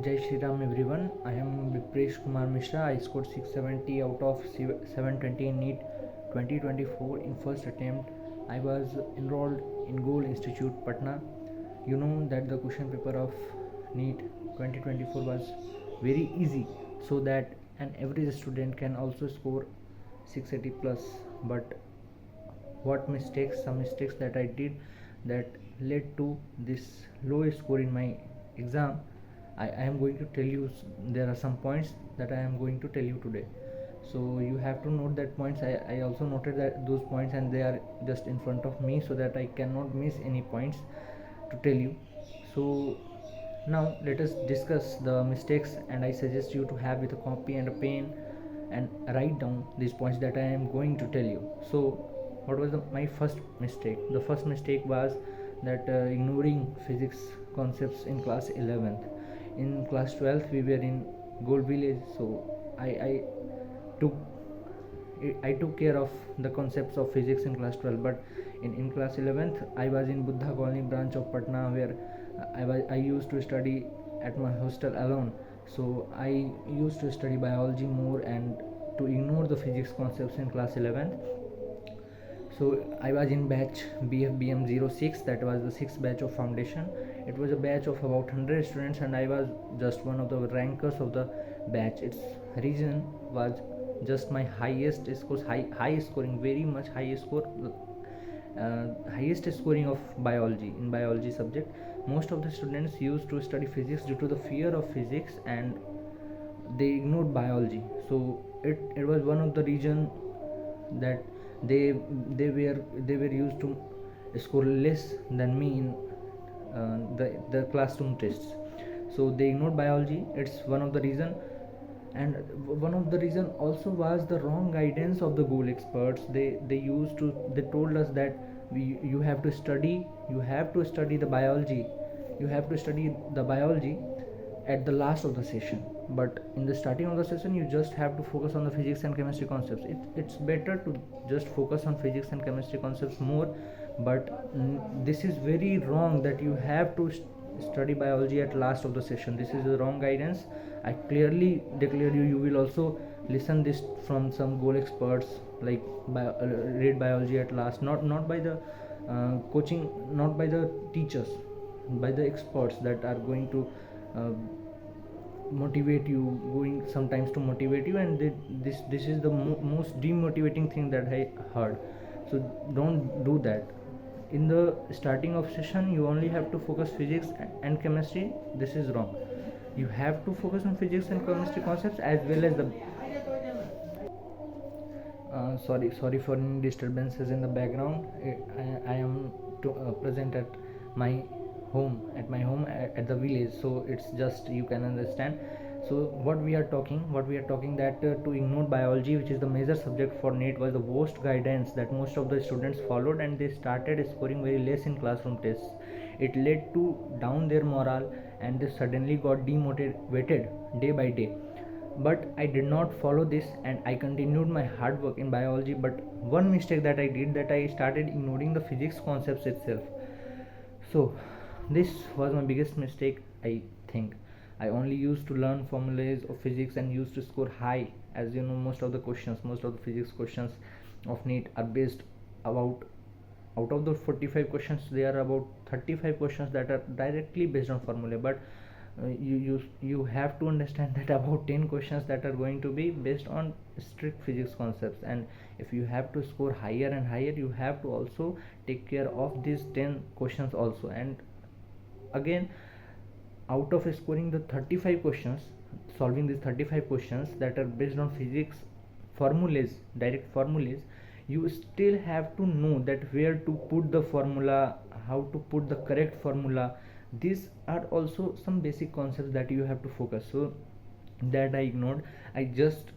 Jai Shri Ram everyone. I am Vipresh Kumar Mishra. I scored 670 out of 720 in Neet 2024 in first attempt. I was enrolled in Gold Institute, Patna. You know that the question paper of Neet 2024 was very easy, so that an average student can also score 680 plus. But some mistakes that I did that led to this low score in my exam. I am going to tell you. There are some points that I am going to tell you today, so you have to note that points. I also noted that those points, and they are just in front of me, so that I cannot miss any points to tell you. So now let us discuss the mistakes, and I suggest you to have with a copy and a pen and write down these points that I am going to tell you. So what was my first mistake? The first mistake was that ignoring physics concepts in class 11th. In class 12th we were in Gold Village, so I took I took care of the concepts of physics in class 12, but in class 11th I was in Buddha Colony branch of Patna, where I used to study at my hostel alone. So I used to study biology more and to ignore the physics concepts in class 11th. So I was in batch BFBM06, that was the sixth batch of foundation. It was a batch of about 100 students, and I was just one of the rankers of the batch. Its reason was just my highest scores, high scoring, very much high score, highest scoring of biology in biology subject. Most of the students used to study physics due to the fear of physics, and they ignored biology. So it was one of the reason that they were used to score less than me in the classroom tests. So they ignored biology. It's one of the reason, and one of the reason also was the wrong guidance of the goal experts. They told us that you have to study the biology, at the last of the session, but in the starting of the session you just have to focus on the physics and chemistry concepts. It's better to just focus on physics and chemistry concepts more, but this is very wrong that you have to study biology at last of the session. This is the wrong guidance. I clearly declare you will also listen this from some goal experts, like read biology at last, not by the coaching, not by the teachers, by the experts that are going to motivate you, going sometimes to motivate you, and this is the most demotivating thing that I heard. So don't do that. In the starting of session you only have to focus physics and chemistry. This is wrong. You have to focus on physics and chemistry concepts, as well as the sorry for any disturbances in the background. I am present at my home at the village, so it's just you can understand. So what we are talking that to ignore biology, which is the major subject for NEET, was the worst guidance that most of the students followed, and they started scoring very less in classroom tests. It led to down their morale, and they suddenly got demotivated day by day. But I did not follow this, and I continued my hard work in biology. But one mistake that I did, that I started ignoring the physics concepts itself. So this was my biggest mistake, I think. I only used to learn formulas of physics and used to score high. As you know, most of the physics questions of NEET are based about, out of the 45 questions, there are about 35 questions that are directly based on formula. But you have to understand that about 10 questions that are going to be based on strict physics concepts, and if you have to score higher and higher, you have to also take care of these 10 questions also. And again, out of scoring the 35 questions, solving these 35 questions that are based on physics formulas, direct formulas, you still have to know that where to put the formula, how to put the correct formula. These are also some basic concepts that you have to focus. So that I ignored. I just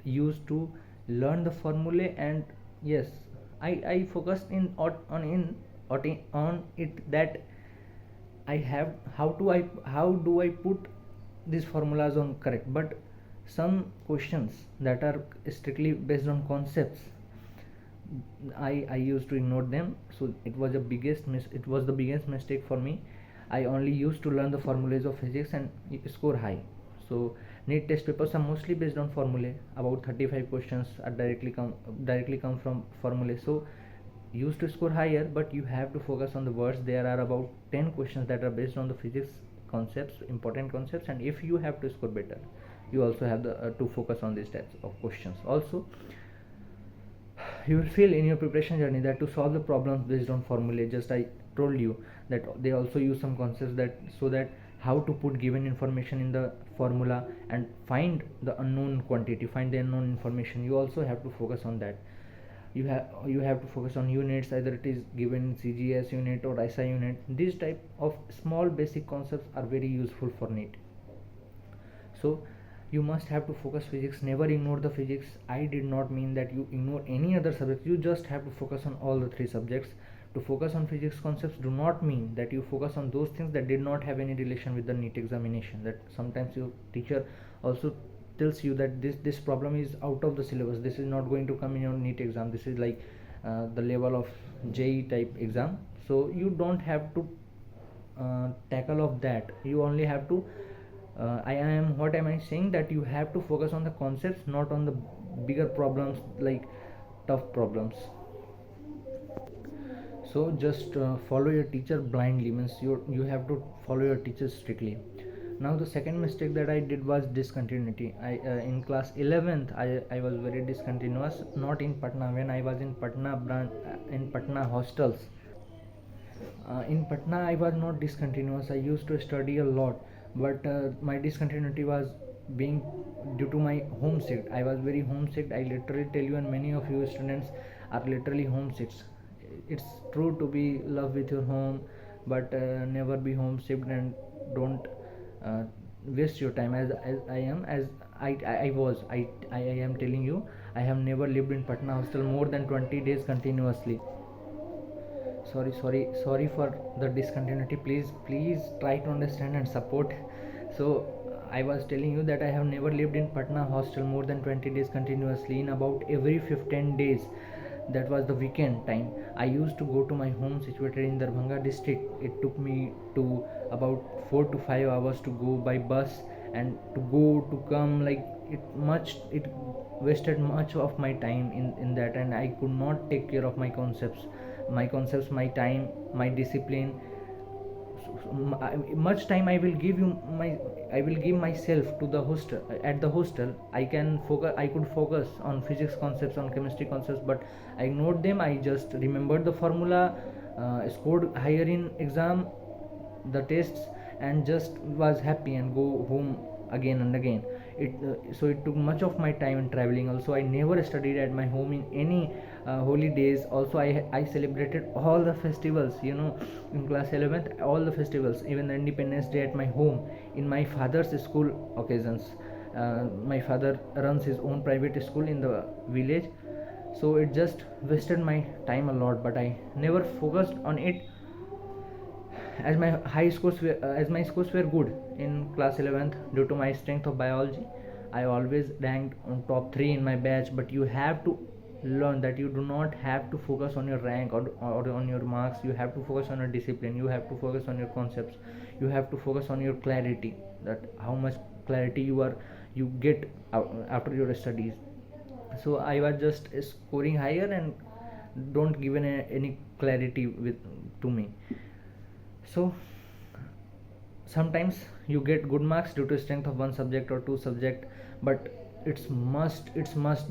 used to learn the formula, and yes, I focused on it, that I have how do I put these formulas on correct. But some questions that are strictly based on concepts, I used to ignore them. So it was the biggest mistake for me. I only used to learn the formulas of physics and score high. So NEET test papers are mostly based on formulae. About 35 questions are directly come from formulae. So used to score higher, but you have to focus on the words. There are about 10 questions that are based on the physics concepts, important concepts, and if you have to score better, you also have to focus on these types of questions. Also, you will feel in your preparation journey that to solve the problems based on formulae, just I told you that they also use some concepts that so that how to put given information in the formula and find the unknown quantity, find the unknown information. You also have to focus on that. You have to focus on units, either it is given in CGS unit or SI unit. These type of small basic concepts are very useful for NEET. So you must have to focus physics, never ignore the physics. I did not mean that you ignore any other subject, you just have to focus on all the three subjects. To focus on physics concepts do not mean that you focus on those things that did not have any relation with the NEET examination. That sometimes your teacher also tells you that this problem is out of the syllabus, this is not going to come in your NEET exam, this is like the level of JE type exam. So you don't have to tackle of that. You only have to what am I saying, that you have to focus on the concepts, not on the bigger problems like tough problems. So just follow your teacher blindly, means you have to follow your teacher strictly. Now the second mistake that I did was discontinuity. I in class 11th I was very discontinuous, not in Patna. When I was in Patna branch, in Patna hostels, in Patna I was not discontinuous, I used to study a lot, but my discontinuity was being due to my homesick. I was very homesick, I literally tell you, and many of you students are literally homesick. It's true to be love with your home, but never be homesick, and don't waste your time as I am, as I am telling you, I have never lived in Patna hostel more than 20 days continuously. Sorry for the discontinuity. Please try to understand and support. So I was telling you that I have never lived in Patna hostel more than 20 days continuously. In about every 15 days, that was the weekend time, I used to go to my home situated in Darbhanga district. It took me to about 4 to 5 hours to go by bus, and to go to come, like it wasted much of my time in that, and I could not take care of my concepts, my time, my discipline. Much time I will give myself to the hostel. At the hostel I could focus on physics concepts, on chemistry concepts, but I ignored them. I just remembered the formula, scored higher in exam, the tests, and just was happy and go home again and again. So it took much of my time in traveling. Also, I never studied at my home in any holy days. Also, I celebrated all the festivals, in class 11th, all the festivals, even the Independence Day at my home, in my father's school occasions. My father runs his own private school in the village, so it just wasted my time a lot, but I never focused on it. As my scores were good in class 11th, due to my strength of biology, I always ranked on top 3 in my batch. But you have to learn that you do not have to focus on your rank, or on your marks. You have to focus on your discipline, you have to focus on your concepts, you have to focus on your clarity, that how much clarity you get after your studies. So I was just scoring higher and don't give any clarity to me. So sometimes you get good marks due to strength of one subject or two subject, but it's must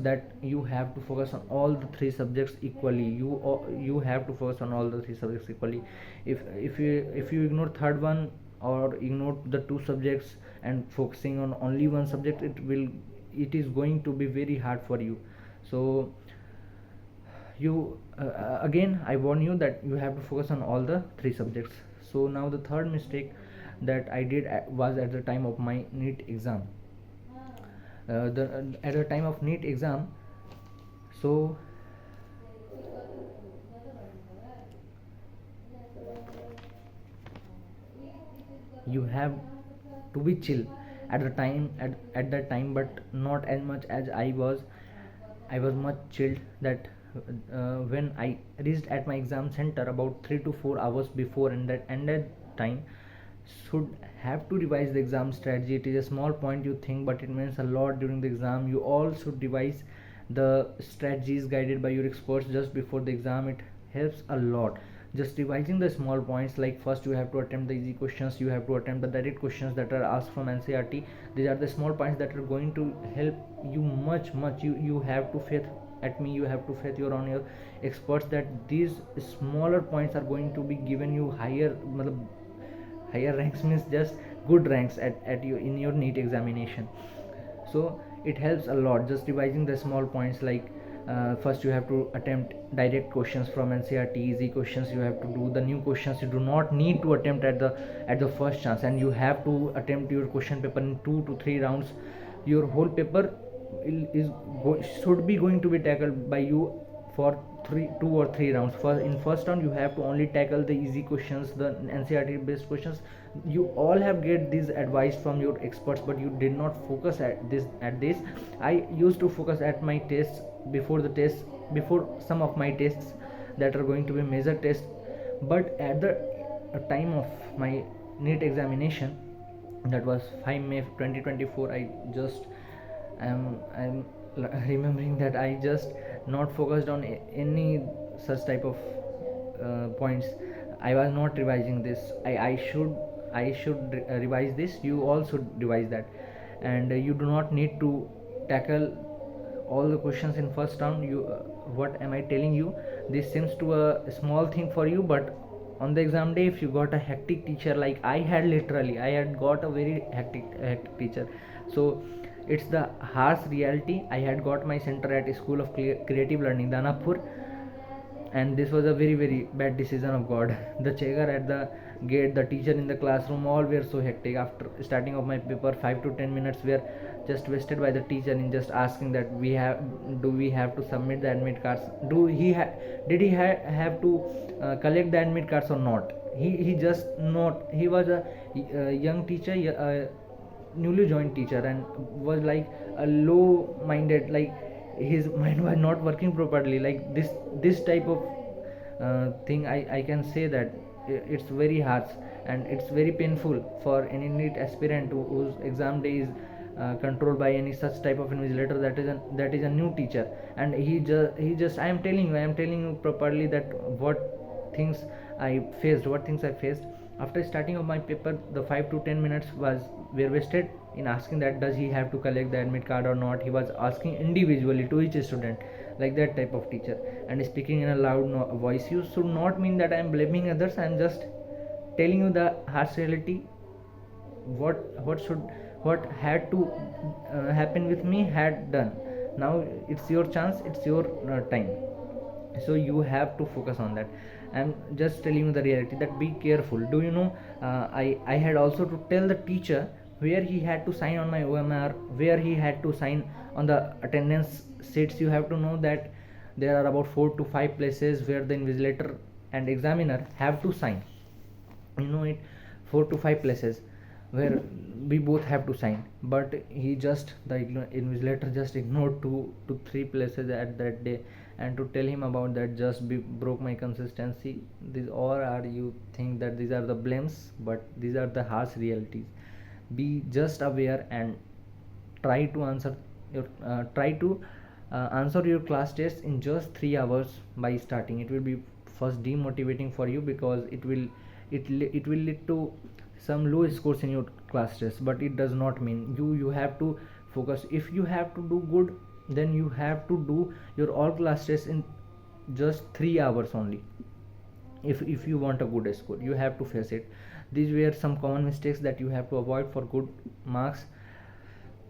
that you have to focus on all the three subjects equally. You have to focus on all the three subjects equally. If you ignore third one, or ignore the two subjects and focusing on only one subject, it is going to be very hard for you. So you again, I warn you that you have to focus on all the three subjects. So now the third mistake that I did was at the time of my NEET exam. At the time of NEET exam, so you have to be chill at the time, at that time, but not as much as I was much chilled that when I reached at my exam center about 3 to 4 hours before, and that time should have to revise the exam strategy. It is a small point you think, but it means a lot during the exam. You all should revise the strategies guided by your experts just before the exam. It helps a lot. Just revising the small points, like first you have to attempt the easy questions, you have to attempt the direct questions that are asked from NCERT. These are the small points that are going to help you much. You have to faith at me, you have to faith your on your experts that these smaller points are going to be given you higher higher ranks, means just good ranks at you in your NEET examination. So it helps a lot just revising the small points, like first you have to attempt direct questions from NCERT, easy questions you have to do. The new questions you do not need to attempt at the first chance, and you have to attempt your question paper in 2 to 3 rounds. Your whole paper should be going to be tackled by you for 2 or 3 rounds. In first round you have to only tackle the easy questions, the NCERT based questions. You all have get this advice from your experts, but you did not focus at this. I used to focus at my tests, before some of my tests that are going to be major tests. But at the time of my NEET examination, that was 5 May 2024, I just I'm remembering that I just not focused on any such type of points. I was not revising this. I should revise this. You all should revise that, and you do not need to tackle all the questions in first round. You what am I telling you? This seems to a small thing for you, but on the exam day, if you got a hectic teacher, like I had got a very hectic teacher. So it's the harsh reality. I had got my center at School of Creative Learning, Danapur, and this was a very bad decision of God. The checker at the gate, the teacher in the classroom, all were so hectic. After starting of my paper, 5 to 10 minutes were just wasted by the teacher in just asking that we have to submit the admit cards, did he have to collect the admit cards or not. He just not, he was a young teacher, newly joined teacher, and was like a low minded, like his mind was not working properly, like this type of thing. I can say that it's very harsh, and it's very painful for any NEET aspirant whose exam day is controlled by any such type of invigilator that is a new teacher. And he just I am telling you properly that things what things I faced after starting of my paper. The 5 to 10 minutes were wasted in asking that does he have to collect the admit card or not. He was asking individually to each student, like that type of teacher, and speaking in a loud voice. You should not mean that I am blaming others. I am just telling you the harsh reality. What had to happen with me had done. Now it's your chance, it's your time, so you have to focus on that. I'm just telling you the reality, that be careful. Do you know, I had also to tell the teacher where he had to sign on my OMR, where he had to sign on the attendance sheets. You have to know that there are about 4 to 5 places where the invigilator and examiner have to sign. You know it, 4 to 5 places where we both have to sign, but the invigilator just ignored 2 to 3 places at that day. And to tell him about that just broke my consistency. These all are, you think that these are the blames, but these are the harsh realities. Be just aware and try to answer your class test in just 3 hours by starting. It will be first demotivating for you, because it will lead to some low scores in your class test, but it does not mean you have to focus. If you have to do good, then you have to do your all class tests in just 3 hours only. If you want a good score, you have to face it. These were some common mistakes that you have to avoid for good marks.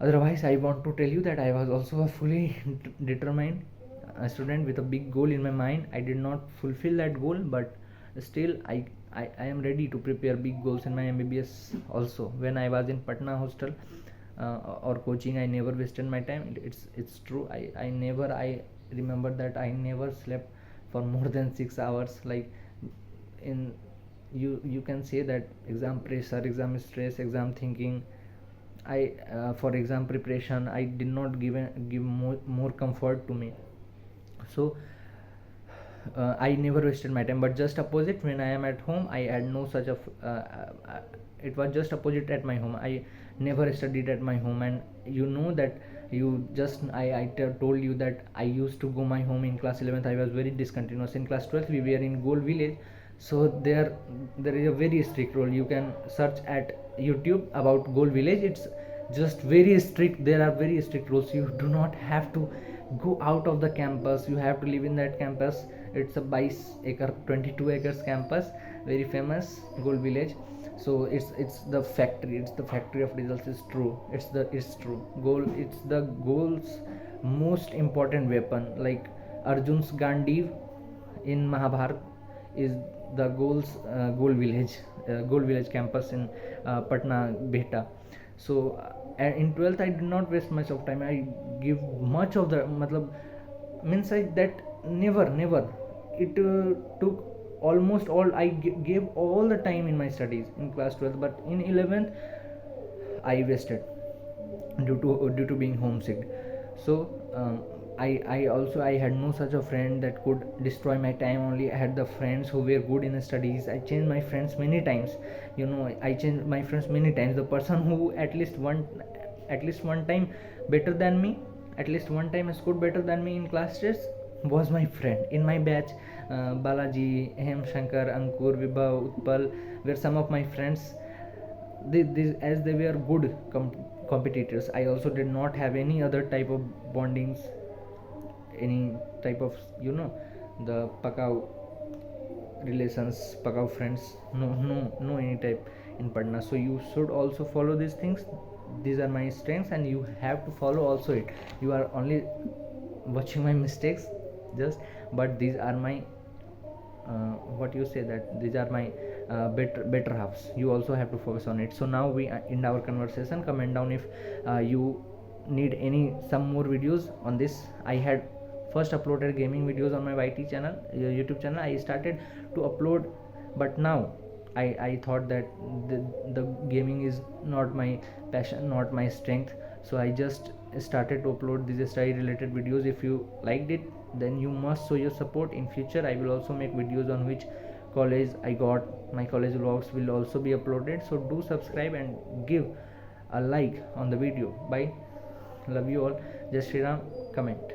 Otherwise, I want to tell you that I was also a fully determined student with a big goal in my mind. I did not fulfill that goal, but still I am ready to prepare big goals in my MBBS also. When I was in Patna hostel or coaching, I never wasted my time. It's true. I remember that I never slept for more than 6 hours. Like, in you can say that exam pressure, exam stress, exam thinking, I for exam preparation, I did not give more comfort to me. So I never wasted my time. But just opposite, when I am at home, I had no such of it was just opposite at my home. I never studied at my home. And you know that, you just told you that I used to go my home in class 11th. I was very discontinuous. In class 12th we were in Gold Village. So there is a very strict rule. You can search at YouTube about Gold Village. It's just very strict. There are very strict rules. You do not have to go out of the campus. You have to live in that campus. It's a 22 acres campus, very famous Gold Village. So it's the factory. It's the factory of results. It's true. It's true. It's the goal's most important weapon. Like Arjun's Gandiv in Mahabharata is the Gold Village, Gold Village campus in Patna, Behta. So in 12th I did not waste much of time. I give much of the matlab, means I that never it took almost all. I gave all the time in my studies in class 12th, but in 11th I wasted due to being homesick. So I had no such a friend that could destroy my time. Only I had the friends who were good in studies. I changed my friends many times. I changed my friends many times. The person who at least one time better than me, at least one time scored better than me in class tests was my friend in my batch. Balaji, Hem Shankar, Ankur, Vibhav, Utpal were some of my friends. As they were good competitors, I also did not have any other type of bondings, any type of the pakao relations, pakao friends. No any type in Patna. So you should also follow these things. These are my strengths, and you have to follow also it. You are only watching my mistakes just, but these are my what you say, that these are my better halves. You also have to focus on it. So now we end our conversation. Comment down if you need some more videos on this. I had first uploaded gaming videos on my YT channel, YouTube channel. I started to upload, but now I thought that the gaming is not my passion, not my strength. So I just started to upload these study related videos. If you liked it, then you must show your support. In future I will also make videos on which college I got. My college vlogs will also be uploaded. So do subscribe and give a like on the video. Bye, love you all. Jai Shri Ram. Comment.